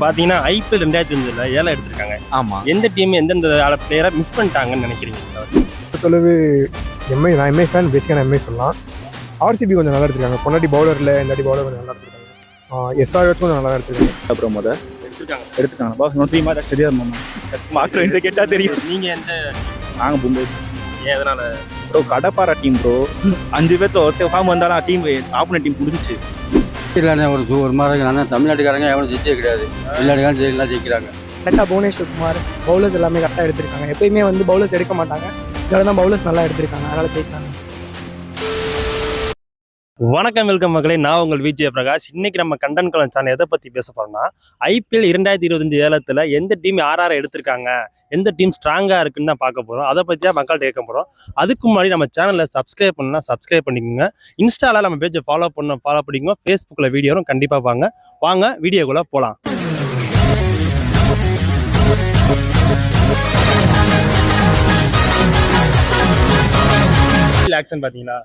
பாத்தீங்கன்னா ஐபிஎல் 2005ல ஏலம் எடுத்திருக்காங்க. ஆமா. எந்த டீம் எந்தெந்த பிளேயரை மிஸ் பண்ணிட்டாங்கன்னு நினைக்கிறீங்க? பொறுத்தளவு நான் எம்ஐ ஃபேன், பேசிக்கான எம்ஐ சொல்லலாம். ஆர்சிபி கொஞ்சம் நல்லா எடுத்துருக்காங்க. பொன்னாடி பவுலரில் இந்தாட்டி பவுலர் கொஞ்சம் நல்லா எடுத்துருக்காங்க. எஸ்ஆர்ஹெச் கொஞ்சம் நல்லா எடுத்துருக்காங்க. அப்புறம் எடுத்துட்டாங்க பாஸ். நோ 3 மார்க் சரியா மார்க் ரெண்டு கேட்டா தெரியும். நீங்க எந்த? நாங்க மும்பை. ஏன் எதனால? Bro கடப்பாரா team bro. 5 பேர்ல ஒருத்தர் ஃபார்ம் வந்தாலும் டீம் ஆப்போனன்ட் டீம் முடிஞ்சிச்சு. ஒரு மாதிரி நான் தமிழ்நாட்டுக்காரங்க எவனும் ஜெயிச்சே கிடையாது. வெளிநாட்டுக்காரங்க ஜெயிலாம் ஜெயிக்கிறாங்க. கரெக்டாக புவனேஸ்வர் குமார் பவுலர்ஸ் எல்லாமே கரெக்டாக எடுத்திருக்காங்க. எப்பயுமே பவுலர்ஸ் எடுக்க மாட்டாங்க. இதனால தான் பவுலர்ஸ் நல்லா எடுத்திருக்காங்க. அதனால ஜெயிக்கிறாங்க. வணக்கம், வெல்கம் மக்களே. நான் உங்கள் விஜய் பிரகாஷ். இன்னைக்கு நம்ம கண்டன் கலன் சேனல் எதை பற்றி பேச போறோம்னா, ஐபிஎல் 2025 ஏலத்தில் எந்த டீம் யார் எடுத்திருக்காங்க, எந்த டீம் ஸ்ட்ராங்காக இருக்குன்னு தான் பார்க்க போகிறோம். அதை பற்றி தான் மக்கள்கிட்ட கேட்க போகிறோம். அதுக்கு முன்னாடி நம்ம சேனலில் சப்ஸ்கிரைப் பண்ணால் சப்ஸ்கிரைப் பண்ணிக்கோங்க. இன்ஸ்டாவில் நம்ம பேஜை ஃபாலோ பண்ணிக்கோங்க. ஃபேஸ்புக்கில் வீடியோவும் கண்டிப்பாக வாங்க வீடியோக்குள்ளே போகலாம். ஆக்ஷன் பார்த்தீங்களா?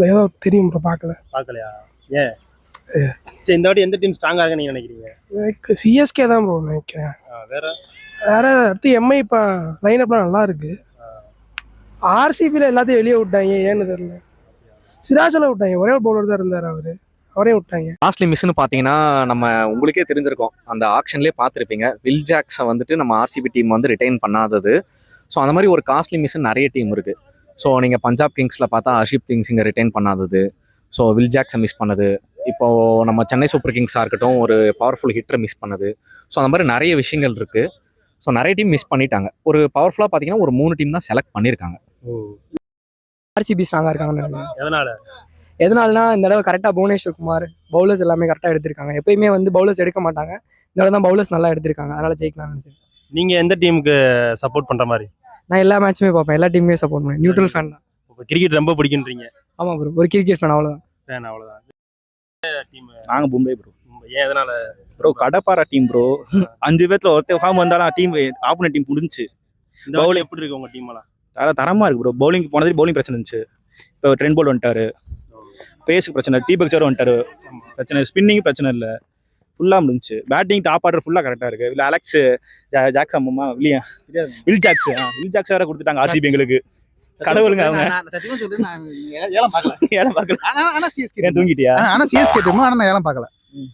ஏதோ தெரியும் ப்ரோ, பார்க்கலையா? ஏன் சரி, இந்த வாட்டி எந்த டீம் ஸ்ட்ராங்காக இருக்குன்னு நீங்கள் நினைக்கிறீங்க? சிஎஸ்கே தான் ப்ரோ நினைக்கிறேன். வேற அடுத்து எம்ஐ இப்போ லைனப்லாம் நல்லா இருக்கு. ஆர்சிபியில் எல்லாத்தையும் வெளியே விட்டாங்க. ஏன்னு தெரியல. சிராஜெல்லாம் விட்டாங்க. ஒரே ஒரு பவுலர் தான் இருந்தார், அவரே விட்டாங்க. காஸ்ட்லி மிஸ்ன்னு பார்த்தீங்கன்னா நம்ம உங்களுக்கே தெரிஞ்சிருக்கோம், அந்த ஆக்ஷன்லேயே பார்த்துருப்பீங்க. வில் ஜாக்ஸை வந்துட்டு நம்ம ஆர்சிபி டீம் வந்து ரிட்டைன் பண்ணாதது. ஸோ அந்த மாதிரி ஒரு காஸ்ட்லி மிஸ்ன்னு நிறைய டீம் இருக்குது. ஸோ நீங்கள் பஞ்சாப் கிங்ஸில் பார்த்தா ஹர்ஷீப் சிங்கை ரிட்டைன் பண்ணாதது, ஸோ வில் ஜாக்ஸை மிஸ் பண்ணது. இப்போது நம்ம சென்னை சூப்பர் கிங்ஸாக இருக்கட்டும், ஒரு பவர்ஃபுல் ஹிட்டரை மிஸ் பண்ணது. ஸோ அந்த மாதிரி நிறைய விஷயங்கள் இருக்குது. ஸோ நிறைய டீம் மிஸ் பண்ணிட்டாங்க. ஒரு பவர்ஃபுல்லாக பார்த்தீங்கன்னா ஒரு 3 டீம் தான் செலக்ட் பண்ணியிருக்காங்க. ஆர்சிபி ஸ்ட்ராங்காக இருக்காங்கன்னு. எதனாலனா இந்த தடவை கரெக்டாக புவனேஸ்வர் குமார் பவுலர்ஸ் எல்லாமே கரெக்டாக எடுத்திருக்காங்க. எப்பயுமே பவுலர்ஸ் எடுக்க மாட்டாங்க. இந்த தடவை தான் பவுலர்ஸ் நல்லா எடுத்திருக்காங்க. அதனால ஜெயிக்கலாம்னு நினைச்சேன். நீங்கள் எந்த டீமுக்கு சப்போர்ட் பண்ணுற மாதிரி? நான் எல்லா மேட்சுமே பார்ப்பேன். எல்லா டீமுமே சப்போர்ட் பண்ணுவேன். நியூட்ரல் ஃபேன் தான். கிரிக்கெட் ரொம்ப பிடிக்குன்றீங்க? ஆமாம் ப்ரோ, ஒரு கிரிக்கெட் ஃபேன், அவ்வளோதான். நாங்க மும்பை ப்ரோ. ஏன் எதனால? Bro கடப்பாரா team bro. 5 பேர்ல ஒருத்தர் ஃபார்ம் வந்தாலும் டீம் ஆப்போனன்ட் டீம் முடிஞ்சிச்சு. இந்த பவுலிங் எப்படி இருக்கு உங்க டீம்லாம்? தரமா இருக்கு ப்ரோ. பவுலிங் போனது பவுலிங் பிரச்சனை இருந்துச்சு. இப்போ ட்ரெண்ட் போல்ட் வந்துட்டாரு. பேஸுக்கு பிரச்சனை, தீபக் சஹர் வந்துட்டாரு, பிரச்சனை. ஸ்பின்னிங் பிரச்சனை இல்லை, ஃபுல்லாக முடிஞ்சு. பேட்டிங் டாப் ஆர்டர் ஃபுல்லாக கரெக்டாக இருக்கு. இல்லை அலெக்ஸ் ஜாக்ஸ் அம்மா வில் ஜாக்ஸ் வேற கொடுத்துட்டாங்க ஆர்சிபி. எங்களுக்கு கடவுளுங்க அவங்க. ஏலம் பார்க்கல. தூங்கிட்டியா? ஆனா சிஎஸ்கே டீம். ஆனா நான் ஏலம் பார்க்கல.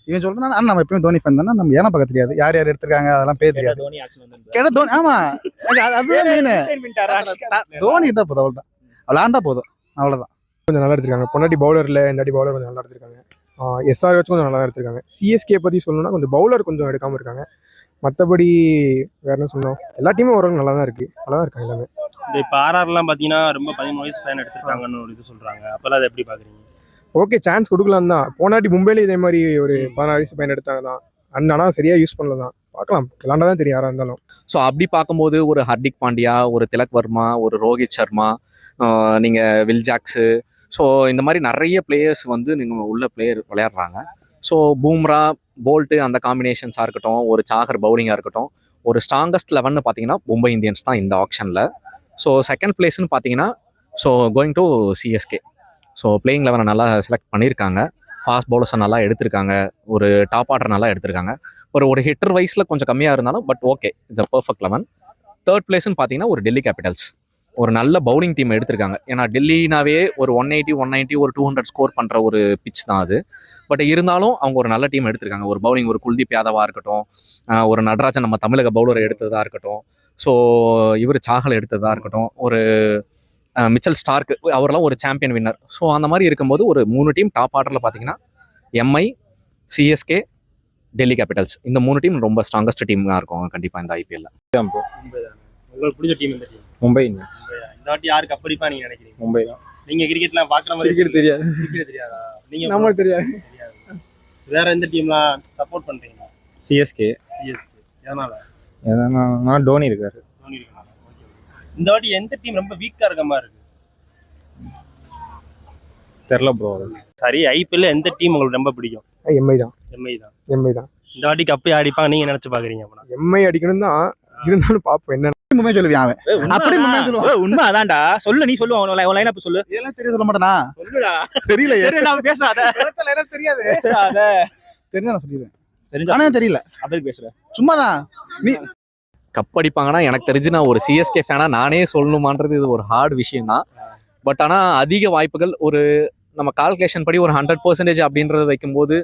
இவன் சொல்றேன், நம்ம எப்பயும் தோனி ஃபேன் தானே, நம்ம ஏலம் பார்க்க தெரியாது. யார் எடுத்திருக்காங்க அதெல்லாம் பேர் தெரியாது. தோனி, ஆமா, அதுதான் மெயின். தோனி தான் போதும், அவ்வளோதான். விளாண்டா போதும், அவ்வளோதான். கொஞ்சம் நல்லா எடுத்திருக்காங்க. பொன்னாடி பவுலரில் இந்தாட்டி பவுலர் கொஞ்சம் நல்லா எடுத்திருக்காங்க. எஸ்ஆர்ஹெச் கொஞ்சம் நல்லா எடுத்திருக்காங்க. சிஎஸ்கே பற்றி சொல்லணும்னா கொஞ்சம் பவுலர் கொஞ்சம் எடுக்காமல் இருக்காங்க. மற்றபடி வேற என்ன சொல்லணும், எல்லா டீமும் ஓரளவுக்கு நல்லா தான் இருக்குது. நல்லா தான் இருக்காங்க எல்லாமே. இப்போ ஆர்ஆர்லாம் பார்த்தீங்கன்னா ரொம்ப 13 வயசு பையன் எடுத்திருக்காங்கன்னு ஒரு இது சொல்கிறாங்க. அப்போல்லாம் அதை எப்படி பார்க்குறீங்க? ஓகே, சான்ஸ் கொடுக்கலாம் தான். போனாட்டி மும்பையில இதே மாதிரி ஒரு 16 வயசு பையன் எடுத்தாங்க தான். ஆனால் சரியாக யூஸ் பண்ணல தான். பார்க்கலாம், விளாண்டா தான் தெரியும் யாராக இருந்தாலும். ஸோ அப்படி பார்க்கும்போது ஒரு ஹர்திக் பாண்டியா, ஒரு திலக் வர்மா, ஒரு ரோஹித் சர்மா, நீங்கள் வில் ஜாக்ஸு, ஸோ இந்த மாதிரி நிறைய பிளேயர்ஸ் வந்து நீங்கள் உள்ள பிளேயர் விளையாடுறாங்க. ஸோ பூம்ரா, போல்ட்டு அந்த காம்பினேஷன்ஸாக இருக்கட்டும், ஒரு சாகர் பவுலிங்காக இருக்கட்டும், ஒரு ஸ்ட்ராங்கஸ்ட் 11 பார்த்தீங்கன்னா மும்பை இந்தியன்ஸ் தான் இந்த ஆப்ஷனில். ஸோ செகண்ட் பிளேஸ்ன்னு பார்த்தீங்கன்னா so going to CSK. So playing 11 நல்லா செலக்ட் பண்ணியிருக்காங்க. ஃபாஸ்ட் பவுலர்ஸை நல்லா எடுத்திருக்காங்க. ஒரு டாப் ஆர்டர் நல்லா எடுத்திருக்காங்க. ஒரு ஹிட்டர் வைஸில் கொஞ்சம் கம்மியாக இருந்தாலும் பட் ஓகே, இது பர்ஃபெக்ட் 11. தேர்ட் பிளேஸ்ன்னு பார்த்தீங்கன்னா ஒரு டெல்லி கேபிட்டல்ஸ். ஒரு நல்ல பவுலிங் டீம் எடுத்திருக்காங்க. ஏன்னா டெல்லினாவே ஒரு 180, 190, ஒரு 200 ஸ்கோர் பண்ணுற ஒரு பிச் தான் அது. பட் இருந்தாலும் அவங்க ஒரு நல்ல டீம் எடுத்திருக்காங்க. ஒரு பவுலிங், ஒரு குல்தீப் யாதவாக இருக்கட்டும், ஒரு நடராஜன் நம்ம தமிழக பவுலரை எடுத்ததாக இருக்கட்டும், ஸோ இவர் சாகல் எடுத்ததாக இருக்கட்டும், ஒரு மிச்சல் ஸ்டார்க், அவரெல்லாம் ஒரு சாம்பியன் வின்னர். ஸோ அந்த மாதிரி இருக்கும்போது ஒரு 3 டீம் டாப் ஆர்டரில் பார்த்தீங்கன்னா எம்ஐ, சிஎஸ்கே, டெல்லி கேபிட்டல்ஸ், இந்த 3 டீம் ரொம்ப ஸ்ட்ராங்கஸ்ட் டீமாக இருக்கும் கண்டிப்பாக இந்த ஐபிஎல்ல. உங்களுக்கு பிடிச்ச டீம் எந்த டீம்? மும்பை இந்தியன்ஸ். இந்த வாட்டி யாருக்கு அப்படிப்பா நீங்க நினைக்கிறீங்க? மும்பை தான். நீங்க கிரிக்கெட்லாம் பார்க்குற மாதிரி? கிரிக்கெட் தெரியாது. கிரிக்கெட் தெரியாதா? நீங்க நம்மளுக்கு தெரியாது. வேற எந்த டீம்லாம் சப்போர்ட் பண்றீங்க? சிஎஸ்கே. எதனால? ஏன்னா டோனி இருக்காரு. இந்த வாட்டி எந்த டீம் ரொம்ப வீக்கா இருக்க மாதிரி இருக்கு? தெரியல ப்ரோ. சரி, ஐபிஎல்ல எந்த டீம் உங்களுக்கு ரொம்ப பிடிக்கும்? எம்ஐ தான். எம்ஐ தான். இந்த வாட்டி கப்பே அடிப்பாங்க நீங்க நினைச்சு பாக்குறீங்க? எம்ஐ அடிக்கணும் தான், இருந்தாலும் பாப்போம் என்ன மும்பை சொல்லுவியா அவன். அப்படி மும்பை சொல்லுவான். உண்மை அதான்டா. சொல்லு, நீ சொல்லுவா உன் லைன் அப் சொல்லு. இதெல்லாம் தெரிய சொல்ல மாட்டேனா? சொல்லுடா. தெரியல. நான் பேசாத. எனக்கு தெரியாது. பேசாத. தெரிஞ்சா நான் சொல்லிடுவேன். ஆனா தெரியல, அப்படி பேசுறேன். சும்மாதான். நீ கப் அடிப்பாங்கன்னா எனக்கு தெரிஞ்சு நான் ஒரு சிஎஸ்கே ஃபேனா நானே சொல்லணுமான்றது இது ஒரு ஹார்ட் விஷயம் தான். பட் ஆனால் அதிக வாய்ப்புகள் ஒரு நம்ம கால்குலேஷன் படி ஒரு 100% அப்படின்றத வைக்கும்போது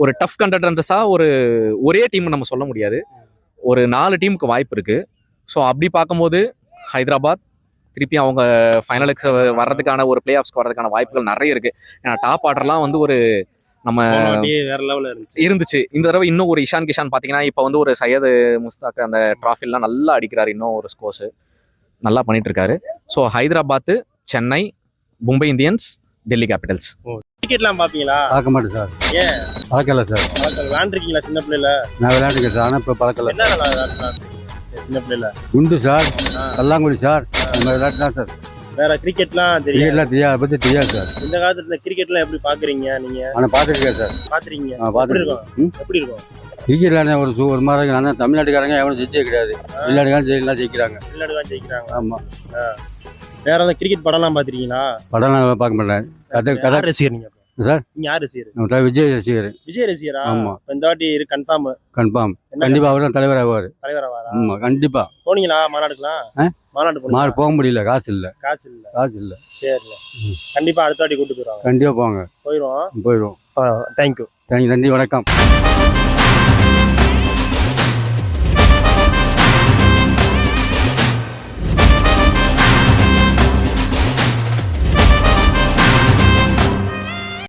ஒரு டஃப் கண்டெண்டர்ஸாக ஒரே டீம் நம்ம சொல்ல முடியாது. ஒரு 4 டீமுக்கு வாய்ப்பு இருக்கு. ஸோ அப்படி பார்க்கும்போது ஹைதராபாத் திருப்பி அவங்க ஃபைனலுக்கு வர்றதுக்கான ஒரு பிளே ஆஃப்ஸ்க்கு வர்றதுக்கான வாய்ப்புகள் நிறைய இருக்கு. ஏன்னா டாப் ஆர்டர்லாம் வந்து ஒரு நம்ம வேற லெவல்ல இருந்துச்சு. இந்த தடவை இன்னும் ஒரு இஷான் கிஷான் பார்த்தீங்கன்னா இப்போ வந்து ஒரு சையது முஸ்தாக் அந்த ட்ராஃபிலாம் நல்லா அடிக்கிறாரு. இன்னும் ஒரு ஸ்கோர்ஸ் நல்லா பண்ணிட்டு இருக்காரு. So Hyderabad, Chennai, Mumbai Indians, Delhi Capitals. கிரிக்கெட்லாம் பாப்பீங்களா? பார்க்க மாட்டேன் சார். ஏன்? பழக்கல சார். விளையாண்டுருக்கீங்களா சின்ன பிள்ளைல? நான் விளையாண்டுக்கிறேன் சார், ஆனால் இப்போ பழக்கல. என்ன விளையாடுறீங்க சின்ன பிள்ளைல? குண்டு சார், கல்லாங்குடி சார், நம்ம விளையாட்டு தான் சார். வேற கிரிக்கெட்லாம் தெரியும்? கிரிக்கெட்லாம் தெரியாது, அதை பற்றி தெரியாது சார். இந்த காலத்துல கிரிக்கெட்லாம் எப்படி பாக்குறீங்க நீங்க? ஆனால் பார்த்துருக்கேன் சார். பாத்துறீங்க? எப்படி பார்த்துருக்கேன். இருக்கும்? எப்படி இருக்கும்? கிரிக்கெட் விளையாட ஒரு மாதிரி இருக்கு. ஆனால் தமிழ்நாட்டுக்காரங்க எவனும் ஜெயிச்சே கிடையாது. வெளிநாட்டுக்காரங்க ஜெயிலாம் ஜெயிக்கிறாங்க. வெளிநாடு ஜெயிக்கிறாங்க. ஆமாம். வேற ஏதாவது கிரிக்கெட் படம்லாம் பாத்துருக்கீங்களா? படம்லாம் பார்க்க மாட்டேன். கதை ரசிகர் நீங்க? சார் நீங்க யார் ரசிகர்? நம்ம தலைவர் விஜய் ரசிகர். விஜய் ரசிகரா? ஆமா. இந்த வாட்டி கன்ஃபார்ம் கன்ஃபார்ம். கண்டிப்பா அவர் தான் தலைவர் ஆவார். தலைவர் ஆவாரா? ஆமா கண்டிப்பா. போனீங்களா மாநாடுக்குலாம்? மாநாடு மாறு போக முடியல, காசு இல்ல. காசு இல்ல. காசு இல்ல. சரி, கண்டிப்பா அடுத்த வாட்டி கூட்டு போயிருவாங்க. கண்டிப்பா போங்க. போயிடுவோம். போயிடுவோம். தேங்க்யூ. நன்றி, வணக்கம்.